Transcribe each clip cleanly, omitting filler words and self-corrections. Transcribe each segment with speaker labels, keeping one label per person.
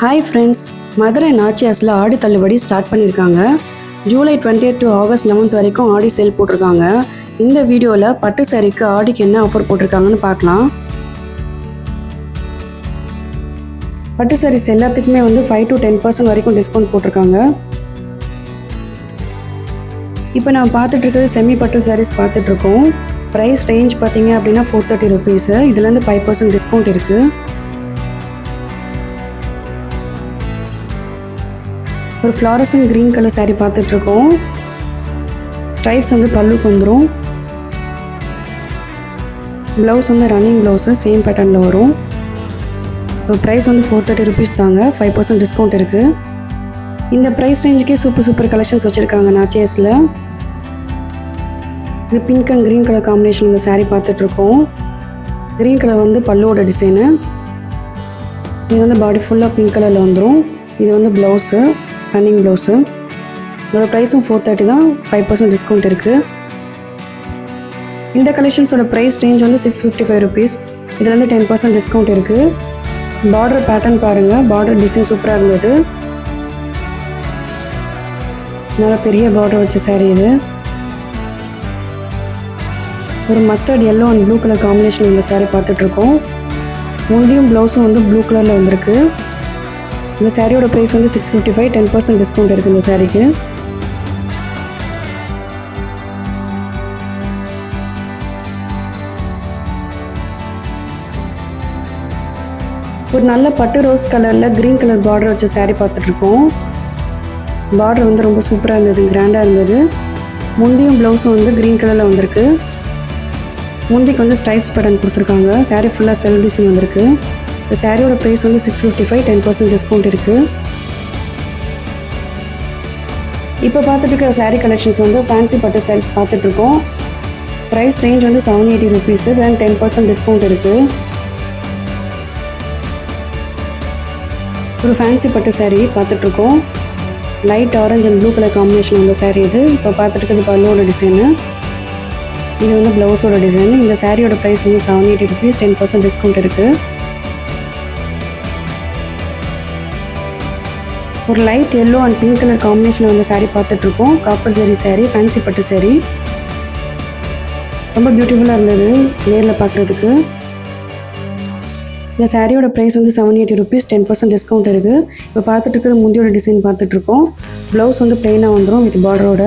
Speaker 1: Hi friends, Madurai நாச்சியாஸில் ஆடி தள்ளுபடி start பண்ணியிருக்காங்க. July 20th to August 11th வரைக்கும் ஆடி சேல் போட்டிருக்காங்க. இந்த வீடியோவில் பட்டு சாரிக்கு ஆடிக்கு என்ன ஆஃபர் போட்டிருக்காங்கன்னு பார்க்கலாம். பட்டு சாரீஸ் எல்லாத்துக்குமே 5 to 10% வரைக்கும் டிஸ்கவுண்ட் போட்டிருக்காங்க. இப்போ நான் பார்த்துட்டு இருக்கிறது செமி பட்டு சாரீஸ் பார்த்துட்ருக்கோம். ப்ரைஸ் ரேஞ்ச் பார்த்தீங்க அப்படின்னா 430 rupees. இதுலேருந்து 5% டிஸ்கவுண்ட் இருக்குது. ஒரு ஃப்ளாரசன் க்ரீன் கலர் சாரீ பார்த்துட்ருக்கோம். ஸ்ட்ரைப்ஸ் பல்லுக்கு வந்துடும். ப்ளவுஸ் ரன்னிங் ப்ளவுஸு சேம் பேட்டர்னில் வரும். இப்போ ப்ரைஸ் 430 rupees தாங்க. 5% டிஸ்கவுண்ட் இருக்குது. இந்த ப்ரைஸ் ரேஞ்சுக்கே சூப்பர் கலெக்ஷன்ஸ் வச்சுருக்காங்க நாச்சியாஸில். இது pink and green colour combination இந்த சாரீ பார்த்துட்ருக்கோம். க்ரீன் கலர் பல்லுவோட டிசைனு. இது பாடி ஃபுல்லாக பிங்க் கலரில் வந்துடும். இது ப்ளவுஸு, ரன்னிங் ப்ளவுஸு. இதோட ப்ரைஸும் 430 தான். 5% டிஸ்கவுண்ட் இருக்குது. இந்த கலெக்ஷன்ஸோட ப்ரைஸ் ரேஞ்ச் 655 rupees. இதுலேருந்து 10% டிஸ்கவுண்ட் இருக்குது. பார்டர் பேட்டர்ன் பாருங்கள். பார்டர் டிசைன் சூப்பராக இருந்தது. நல்லா பெரிய பார்டர் வச்ச சாரீ இது. ஒரு mustard yellow and blue colour combination இந்த சாரீ பார்த்துட்ருக்கோம். முந்தியும் ப்ளவுஸும் ப்ளூ கலரில் வந்திருக்கு. இந்த சாரியோட ப்ரைஸ் 655. 10% டிஸ்கவுண்ட் இருக்குது இந்த சாரீக்கு. ஒரு நல்ல பட்டு ரோஸ் கலரில் க்ரீன் கலர் பார்டர் வச்ச சாரீ பார்த்துட்ருக்கோம். பார்டர் ரொம்ப சூப்பராக இருந்தது, கிராண்டாக இருந்தது. முந்தியும் ப்ளவுஸும் க்ரீன் கலரில் வந்திருக்கு. முந்திக்கு ஸ்ட்ரைப்ஸ் பேட்டர்ன் கொடுத்துருக்காங்க. சாரீ ஃபுல்லாக செல்ஃப் டிசைன் வந்திருக்கு. இந்த சாரியோட ப்ரைஸ் 655. 10% டிஸ்கவுண்ட் இருக்குது. இப்போ பார்த்துட்டு இருக்கிற சாரீ கலெக்ஷன்ஸ் ஃபேன்சி பட்டு சாரீஸ் பார்த்துட்ருக்கோம். Price range 780 rupees. Then 10% discount இருக்குது. ஒரு ஃபேன்சி பட்டு சாரீ பார்த்துட்ருக்கோம். Light orange and blue colour combination உள்ள சாரீ இது. இப்போ பார்த்துட்டு இருக்கிறது பல்லுவோட டிசைனு. இது ப்ளவுஸோட டிசைன். இந்த சாரியோட ப்ரைஸ் 780 rupees. 10% டிஸ்கவுண்ட் இருக்குது. ஒரு light yellow and pink colour combination sari பார்த்துட்ருக்கோம். காப்பர் சாரீ சாரீ, ஃபேன்சி பட்டு சாரீ. ரொம்ப பியூட்டிஃபுல்லாக இருந்தது நேரில் பார்க்குறதுக்கு. இந்த சாரியோட ப்ரைஸ் 780 rupees. 10% டிஸ்கவுண்ட் இருக்குது. இப்போ பார்த்துட்டு இருக்கிறது முந்தியோட டிசைன் பார்த்துட்ருக்கோம். ப்ளவுஸ் ப்ளெயினாக வந்துடும் வித் பார்டரோட.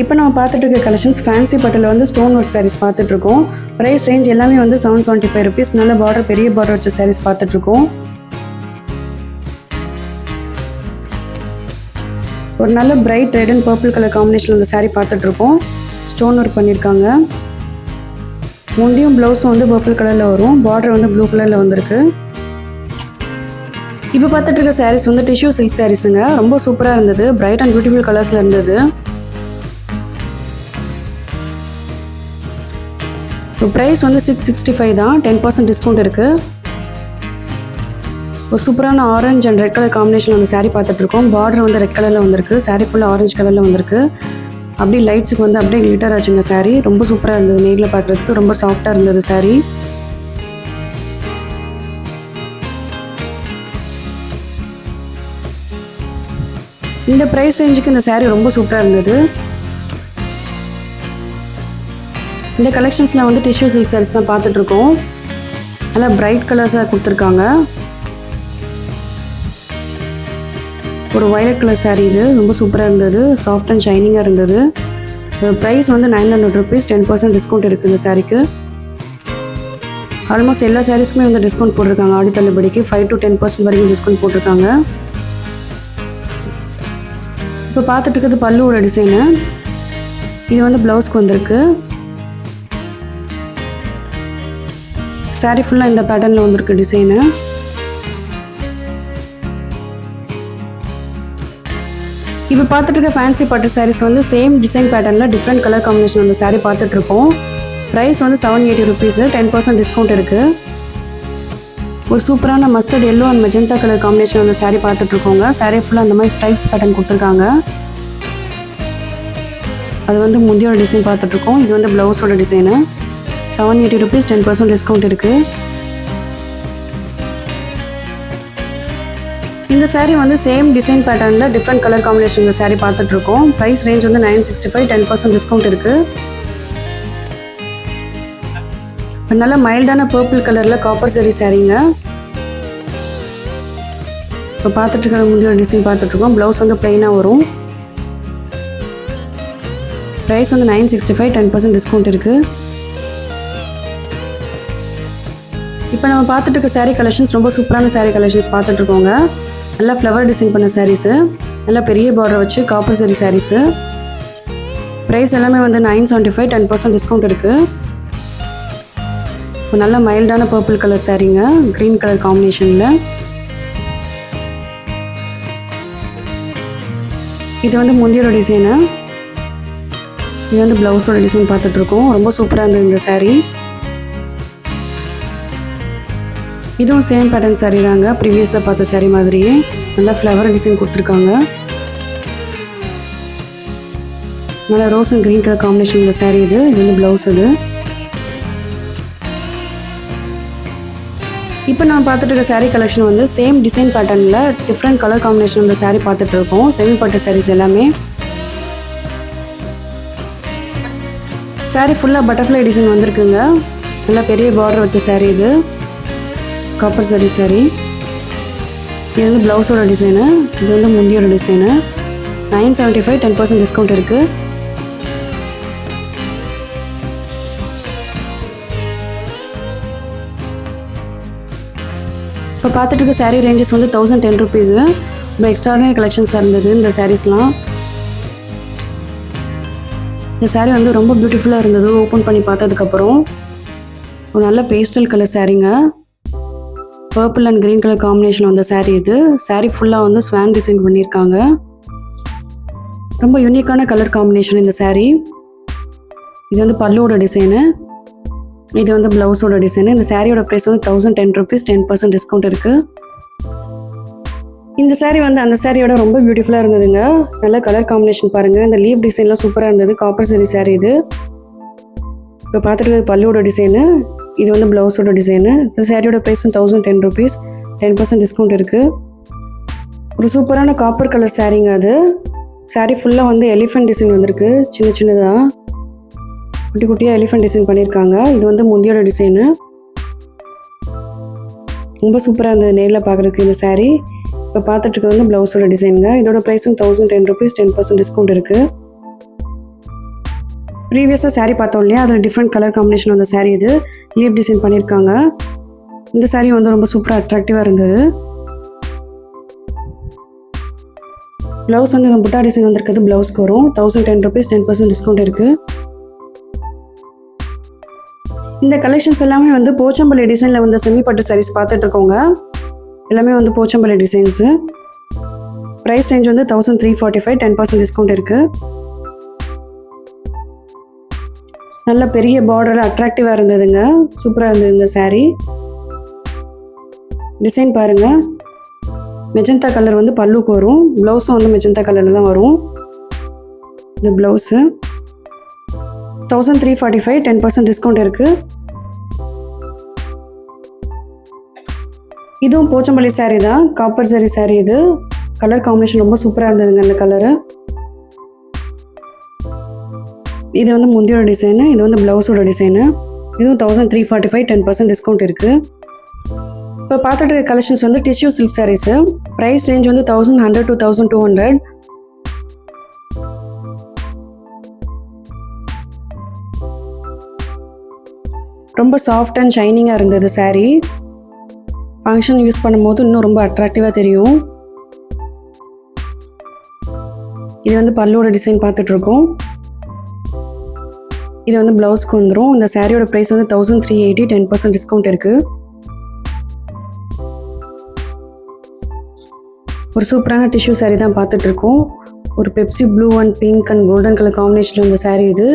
Speaker 1: இப்போ நம்ம பார்த்துட்டு இருக்க கலெக்ஷன்ஸ் ஃபேன்சி பட்டில் ஸ்டோன் ஒர்க் சாரீஸ் பார்த்துட்ருக்கோம். ப்ரைஸ் ரேஞ்ச் எல்லாமே 775 rupees. நல்ல பார்டர், பெரிய பார்டர் வச்ச சாரீஸ் பார்த்துட்ருக்கோம். ஒரு நல்ல bright red and purple colour combination அந்த சாரீ பார்த்துட்ருக்கோம். ஸ்டோன் ஒர்க் பண்ணியிருக்காங்க. முந்தியும் ப்ளவுஸும் பர்பிள் கலரில் வரும். பார்டர் ப்ளூ கலரில் வந்திருக்கு. இப்போ பார்த்துட்டு இருக்க சாரீஸ் டிஷ்யூ சில்க் சாரீஸுங்க. ரொம்ப சூப்பராக இருந்தது. பிரைட் அண்ட் பியூட்டிஃபுல் கலர்ஸில் இருந்தது. ப்ரைஸ் 665 தான். 10% டிஸ்கவுண்ட் இருக்குது. ஒரு சூப்பரான orange and red colour combination அந்த சாரீ பார்த்துட்ருக்கோம். பார்டர் ரெட் கலரில் வந்திருக்கு. சாரீ ஃபுல்லாக ஆரஞ்ச் கலரில் வந்திருக்கு. அப்படியே லைட்ஸுக்கு அப்படியே கிளிட்டர் ஆச்சுங்க சாரீ. ரொம்ப சூப்பராக இருந்தது நேரில் பார்க்குறதுக்கு. ரொம்ப சாஃப்டாக இருந்தது சாரீ. இந்த ப்ரைஸ் ரேஞ்சுக்கு இந்த சாரீ ரொம்ப சூப்பராக இருந்தது. இந்த கலெக்ஷன்ஸில் டிஷ்யூ சில்க் சாரீஸ் தான் பார்த்துட்ருக்கோம். நல்லா பிரைட் கலர்ஸாக கொடுத்துருக்காங்க. ஒரு வயலட் கலர் சாரீ இது. ரொம்ப சூப்பராக இருந்தது. சாஃப்ட் அண்ட் ஷைனிங்காக இருந்தது. Price 900 rupees. 10% டிஸ்கவுண்ட் இருக்குது இந்த சாரீக்கு. ஆல்மோஸ்ட் எல்லா சாரீஸ்க்குமே டிஸ்கவுண்ட் போட்டிருக்காங்க. ஆடி தள்ளுபடிக்கு 5 to 10% வரைக்கும் டிஸ்கவுண்ட் போட்டிருக்காங்க. இப்போ பார்த்துட்டு இருக்கிறது பல்லுவோட டிசைனு. இது ப்ளவுஸ்க்கு வந்திருக்கு. சாரீ ஃபுல்லாக இந்த பேட்டர்னில் வந்திருக்கு டிசைனு. இப்போ பார்த்துட்டு இருக்க ஃபேன்சி பட்டு சாரீஸ் சேம் டிசைன் பேட்டர்னில் டிஃப்ரெண்ட் கலர் காம்பினேஷன் அந்த சாரீ பார்த்துட்ருக்கோம். Price 780 rupees. 10% டிஸ்கவுண்ட் இருக்குது. ஒரு சூப்பரான mustard yellow and magenta colour combination அந்த சாரீ பார்த்துட்ருக்கோங்க. சாரீ ஃபுல்லாக அந்த மாதிரி ஸ்ட்ரைப்ஸ் பேட்டர்ன் கொடுத்துருக்காங்க. அது முந்தியோட டிசைன் பார்த்துட்ருக்கோம். இது ப்ளவுஸோட டிசைனு. 780 rupees. 10% டிஸ்கவுண்ட் இருக்குது. இந்த saree வந்து சேம் டிசைன் பேட்டர்னில் டிஃப்ரெண்ட் கலர் காம்பினேஷன் இந்த saree பார்த்துட்ருக்கோம். ப்ரைஸ் ரேஞ்ச் வந்து 965, 10% டிஸ்கவுண்ட் இருக்குது. நல்ல மைல்டான பர்பிள் கலரில் காப்பர் சரி சாரீங்க. இப்போ பார்த்துட்ருக்க முந்தியோட டிசைன் பார்த்துட்ருக்கோம். ப்ளவுஸ் வந்து பிளெயினாக வரும். ப்ரைஸ் வந்து 965, 10% டிஸ்கவுண்ட் இருக்குது. இப்போ நம்ம பார்த்துட்டு இருக்க saree கலெக்ஷன்ஸ் ரொம்ப சூப்பரான saree கலெக்ஷன்ஸ் பார்த்துட்ருக்கோங்க. நல்லா ஃப்ளவர் டிசைன் பண்ண சாரீஸு, நல்லா பெரிய பார்டர் வச்சு காப்பர் சரி சாரீஸு. ப்ரைஸ் எல்லாமே வந்து 975, 10% டிஸ்கவுண்ட் இருக்குது. நல்ல மைல்டான பர்பிள் கலர் சாரீங்க, க்ரீன் கலர் காம்பினேஷனில். இது வந்து முந்தியோட டிசைனு, இது வந்து ப்ளவுஸோட டிசைன் பார்த்துட்ருக்கோம். ரொம்ப சூப்பராக இருந்தது இந்த saree. இதுவும் சேம் பேட்டர்ன் saree தாங்க, ப்ரீவியஸாக பார்த்த saree மாதிரியே நல்லா ஃப்ளவர் டிசைன் கொடுத்துருக்காங்க. நல்லா rose and green colour combination இந்த saree இது வந்து ப்ளவுஸ். இது இப்போ நான் பார்த்துட்டு இருக்க saree கலெக்ஷன் வந்து சேம் டிசைன் பேட்டர்னில் டிஃப்ரெண்ட் கலர் காம்பினேஷன் இந்த saree பார்த்துட்ருக்கோம். செமி பட்டு sarees எல்லாமே. saree ஃபுல்லாக பட்டர்ஃப்ளை டிசைன் வந்திருக்குங்க. நல்லா பெரிய பார்டர் வச்ச saree இது காப்பர் சரி saree. இது வந்து ப்ளவுஸோட டிசைனு, இது வந்து முந்தியோட டிசைனு. 975, 10% டிஸ்கவுண்ட் இருக்குது. இப்போ பார்த்துட்டு இருக்க saree ரேஞ்சஸ் வந்து 1010 rupees. ரொம்ப எக்ஸ்ட்ராடனரி கலெக்ஷன்ஸாக இருந்தது இந்த சாரீஸ்லாம். இந்த saree வந்து ரொம்ப பியூட்டிஃபுல்லாக இருந்தது ஓப்பன் பண்ணி பார்த்ததுக்கப்புறம். ஒரு நல்ல பேஸ்டல் கலர் சாரீங்க, purple and green colour combination வந்த saree இது. saree ஃபுல்லாக வந்து ஸ்வான் டிசைன் பண்ணியிருக்காங்க. ரொம்ப யூனிக்கான கலர் காம்பினேஷன் இந்த saree. இது வந்து பல்லுவோட டிசைனு, இது வந்து ப்ளவுஸோட டிசைனு. இந்த சாரியோட ப்ரைஸ் வந்து 1010 rupees, 10% டிஸ்கவுண்ட் இருக்குது. இந்த saree வந்து அந்த சாரியோட ரொம்ப பியூட்டிஃபுல்லாக இருந்ததுங்க. நல்ல கலர் காம்பினேஷன் பாருங்கள். இந்த லீவ் டிசைன்லாம் சூப்பராக இருந்தது. காப்பர் சரி saree இது. இப்போ பார்த்துட்டு பல்லுவோட டிசைனு, இது வந்து ப்ளவுஸோட டிசைனு. இந்த சாரியோட ப்ரைஸ் 1010 rupees, 10% டிஸ்கவுண்ட் இருக்குது. ஒரு சூப்பரான காப்பர் கலர் சாரீங்க அது. saree ஃபுல்லாக வந்து எலிஃபென்ட் டிசைன் வந்திருக்கு, சின்ன சின்னதாக குட்டி குட்டியாக எலிஃபென்ட் டிசைன் பண்ணியிருக்காங்க. இது வந்து முந்தியோட டிசைனு. ரொம்ப சூப்பராக இருந்தது நேரில் பார்க்குறதுக்கு இந்த saree. இப்போ பார்த்துட்டு வந்து ப்ளவுஸோட டிசைனுங்க. இதோட ப்ரைஸும் 1010 rupees, 10% டிஸ்கவுண்ட் இருக்குது. ப்ரீவியஸாக saree பார்த்தோம் இல்லையா, அதில் டிஃப்ரெண்ட் கலர் காம்பினேஷன் வந்த saree இது. லீவ் டிசைன் பண்ணியிருக்காங்க. இந்த saree வந்து ரொம்ப சூப்பராக அட்ராக்டிவாக இருந்தது. ப்ளவுஸ் வந்து இந்த புட்டா டிசைன் வந்திருக்கிறது ப்ளவுஸ்க்கு வரும். 1010 rupees, 10% டிஸ்கவுண்ட் இருக்குது. இந்த கலெக்ஷன்ஸ் எல்லாமே வந்து போச்சம்பள்ளி டிசைனில் வந்த செமி பட்டு sarees பார்த்துட்ருக்கோங்க. எல்லாமே வந்து போச்சம்பள்ளி டிசைன்ஸு. ப்ரைஸ் ரேஞ்ச் வந்து 1345, 10% டிஸ்கவுண்ட் இருக்குது. நல்ல பெரிய பார்டர் அட்ராக்டிவாக இருந்ததுங்க. சூப்பராக இருந்தது இந்த saree. டிசைன் பாருங்கள். மெஜந்தா கலர் வந்து பல்லுக்கு வரும். ப்ளவுஸும் வந்து மெஜந்தா கலரில் தான் வரும். இந்த ப்ளவுஸு 1345, 10% டிஸ்கவுண்ட் இருக்குது. இதுவும் போச்சம்பள்ளி saree தான், காப்பர் சரி saree இது. கலர் காம்பினேஷன் ரொம்ப சூப்பராக இருந்ததுங்க அந்த கலரு. இது வந்து முந்தியோட டிசைனு, இது வந்து ப்ளவுஸோட டிசைனு. இதுவும் 1345, 10% டிஸ்கவுண்ட் இருக்குது. இப்போ பார்த்துட்டு கலெக்ஷன்ஸ் வந்து tissue silk saris. Price range வந்து 1100 to 1200. ரொம்ப சாஃப்ட் அண்ட் ஷைனிங்காக இருந்தது saree. ஃபங்க்ஷன் யூஸ் பண்ணும்போது இன்னும் ரொம்ப அட்ராக்டிவாக தெரியும். இது வந்து பல்லோட டிசைன் பார்த்துட்ருக்கோம். இது வந்து ப்ளவுஸ்க்கு வந்துடும். இந்த சாரியோட ப்ரைஸ் வந்து 1380, 10% டிஸ்கவுண்ட் இருக்குது. ஒரு சூப்பரான டிஷ்யூ சாரீ தான் பார்த்துட்ருக்கோம். ஒரு Pepsi blue and pink and golden colour காம்பினேஷனில் இந்த சாரீ இது.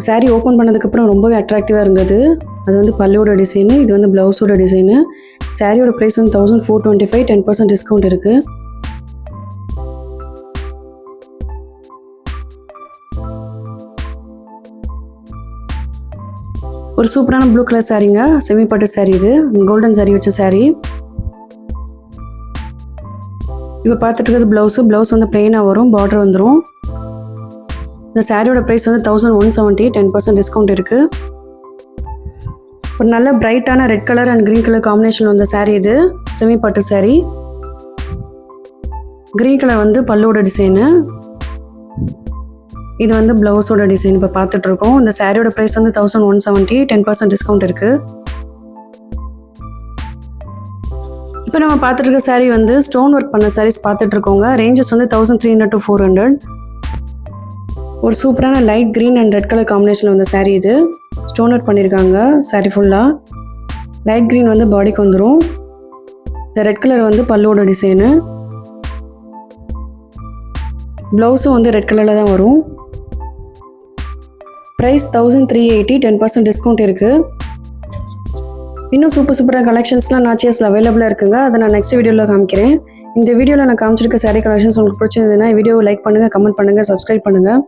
Speaker 1: சாரீ ஓப்பன் பண்ணதுக்கப்புறம் ரொம்பவே அட்ராக்டிவாக இருந்தது. அது வந்து பல்லுவோட டிசைனு, இது வந்து ப்ளவுஸோட டிசைனு. சாரியோட ப்ரைஸ் வந்து 1425, 10% டிஸ்கவுண்ட் இருக்குது. ஒரு சூப்பரான ப்ளூ கலர் சாரீங்க, செமி பட்டு சாரீ இது. கோல்டன் சாரீ வச்ச சாரீ. இப்போ பார்த்துட்டு இருக்கிறது ப்ளவுஸ் வந்து ப்ளெயினாக வரும், பார்டர் வந்துடும். இந்த சாரியோட ப்ரைஸ் வந்து 1170, 10% டிஸ்கவுண்ட் இருக்குது. ஒரு நல்ல பிரைட்டான red colour and green colour combination வந்த சாரீ இது, செமி பட்டு சாரீ. க்ரீன் கலர் வந்து பல்லோட டிசைனு, இது வந்து ப்ளவுஸோட டிசைன் இப்போ பார்த்துட்ருக்கோம். இந்த சாரியோட ப்ரைஸ் வந்து 1170, 10% டிஸ்கவுண்ட் இருக்குது. இப்போ நம்ம பார்த்துட்டு இருக்க சாரீ வந்து ஸ்டோன் ஒர்க் பண்ண சாரீஸ் பார்த்துட்ருக்கோங்க. ரேஞ்சஸ் வந்து 1300 to 400. ஒரு சூப்பரான light green and red colour combination வந்த சாரீ இது. ஸ்டோன் ஒர்க் பண்ணியிருக்காங்க சாரீ ஃபுல்லாக. லைட் க்ரீன் வந்து பாடிக்கு வந்துடும். இந்த ரெட் கலர் வந்து பல்லோட டிசைனு. ப்ளவுஸும் வந்து ரெட் கலரில் தான் வரும். ப்ரைஸ் 1380, 10% டிஸ்கவுண்ட் இருக்குது. இன்னும் சூப்பரான கலெக்ஷன்ஸ்லாம் நாச்சியாஸில் அவைலபிளாக இருக்குங்க. அதை நான் நெக்ஸ்ட் வீடியோவில் காமிக்கிறேன். இந்த வீடியோவில் நான் காமிச்சிருக்க சாரீ கலெக்ஷன்ஸ் உங்களுக்கு பிடிச்சிருந்ததுன்னா வீடியோவை லைக் பண்ணுங்கள், கமெண்ட் பண்ணுங்கள், சப்ஸ்கிரைப் பண்ணுங்கள்.